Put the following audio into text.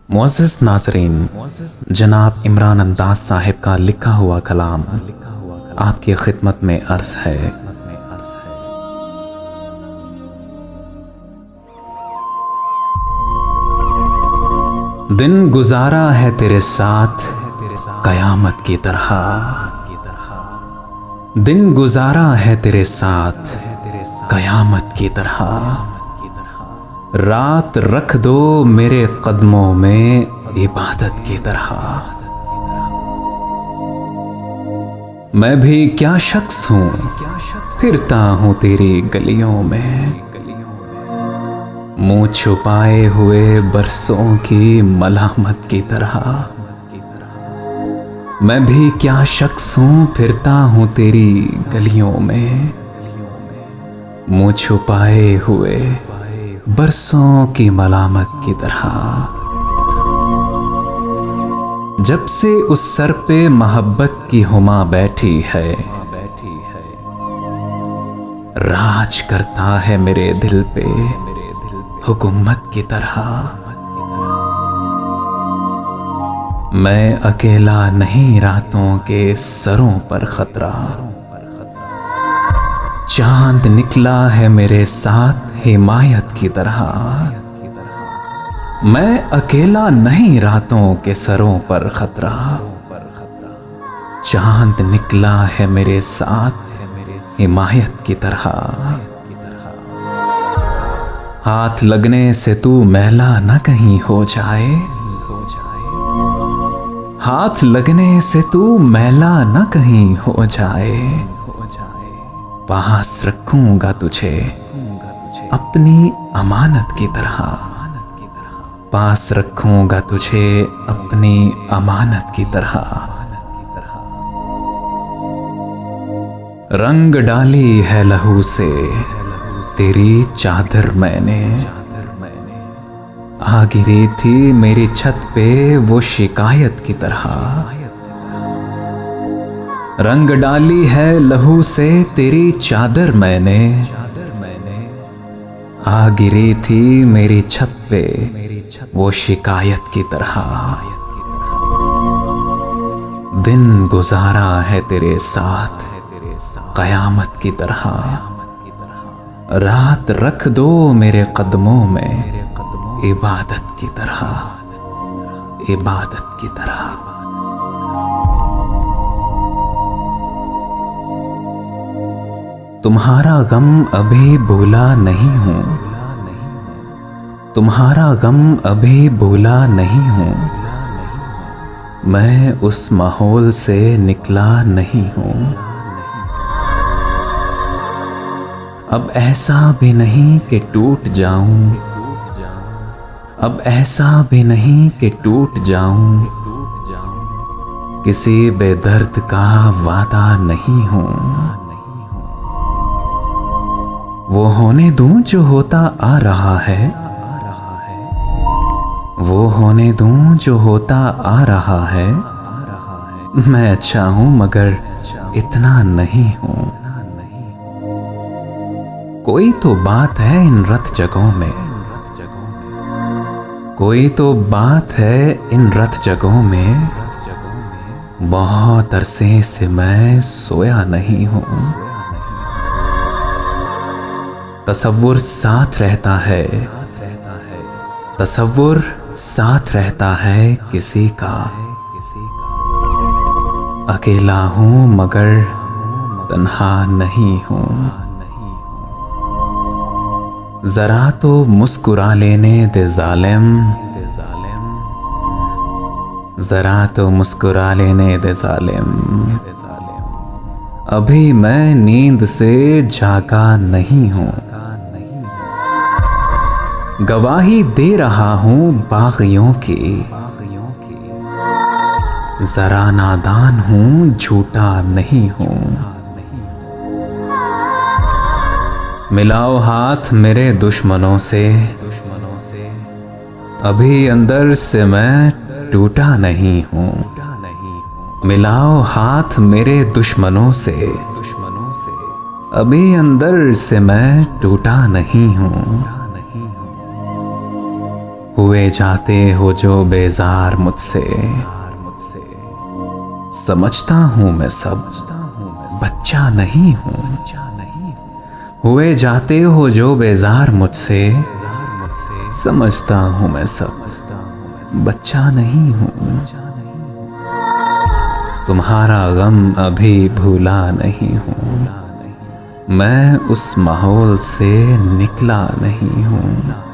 मुअज़्ज़िज़ नाज़रीन, जनाब इमरान अंदाज़ साहिब का लिखा हुआ कलाम आपकी खिदमत में अर्ज़ है। दिन गुजारा है तेरे साथ कयामत की तरह, दिन गुजारा है तेरे साथ कयामत की तरह। रात रख दो मेरे कदमों में इबादत की तरह। मैं भी क्या शख्स हूँ, फिरता हूँ तेरी गलियों में, मुंह छुपाए हुए बरसों की मलामत की तरह। मैं भी क्या शख्स हूँ, फिरता हूँ तेरी गलियों में, मुंह छुपाए हुए बरसों की मलामत की तरह। जब से उस सर पे मोहब्बत की हुमा बैठी है, राज करता है मेरे दिल पे हुकूमत की तरह। मैं अकेला नहीं रातों के सरों पर खतरा, चांद निकला है मेरे साथ हिमायत की तरह। मैं अकेला नहीं रातों के सरों पर खतरा, चांद निकला है मेरे साथ हिमायत की तरह। हाथ लगने से तू मैला न कहीं हो जाए, हाथ लगने से तू मैला न कहीं हो जाए। पास रखूंगा तुझे अपनी अमानत की तरह, पास रखूंगा तुझे अपनी अमानत की तरह। रंग डाली है लहू से तेरी चादर मैंने, आ गिरी थी मेरी छत पे वो शिकायत की तरह। रंग डाली है लहू से तेरी चादर मैंने, आ गिरी थी मेरी छत पे वो शिकायत की तरह। दिन गुजारा है तेरे साथ कयामत की तरह, रात रख दो मेरे कदमों में इबादत की तरह, इबादत की तरह। तुम्हारा गम अभी भूला नहीं हूं, तुम्हारा गम अभी भूला नहीं हूं, मैं उस माहौल से निकला नहीं हूं। अब ऐसा भी नहीं कि टूट जाऊं, अब ऐसा भी नहीं कि टूट जाऊं, किसी बेदर्द का वादा नहीं हूं। वो होने दूं जो होता आ रहा है, वो होने दूं जो होता आ रहा है। मैं अच्छा हूं मगर इतना नहीं हूं। कोई तो बात है इन रत जगहों में, कोई तो बात है इन रत जगहों में, बहुत अरसे से मैं सोया नहीं हूं। तसव्वुर साथ रहता है, तसव्वुर साथ रहता है किसी का, अकेला हूं मगर तन्हा नहीं हूं। जरा तो मुस्कुरा लेने दे जालिम, जरा तो मुस्कुरा लेने दे जालिम, अभी मैं नींद से जागा नहीं हूं। गवाही दे रहा हूं बागियों की, जरा नादान हूं झूठा नहीं हूं। मिलाओ हाथ मेरे दुश्मनों से, अभी अंदर से मैं टूटा नहीं हूं। मिलाओ हाथ मेरे दुश्मनों से, अभी अंदर से मैं टूटा नहीं हूं। हुए जाते हो जो बेजार मुझसे, समझता हूं मैं सब, बच्चा नहीं हूं। हुए जाते हो जो बेजार मुझसे, समझता हूं मैं सब, बच्चा नहीं हूं। तुम्हारा गम अभी भूला नहीं हूं, मैं उस माहौल से निकला नहीं हूं।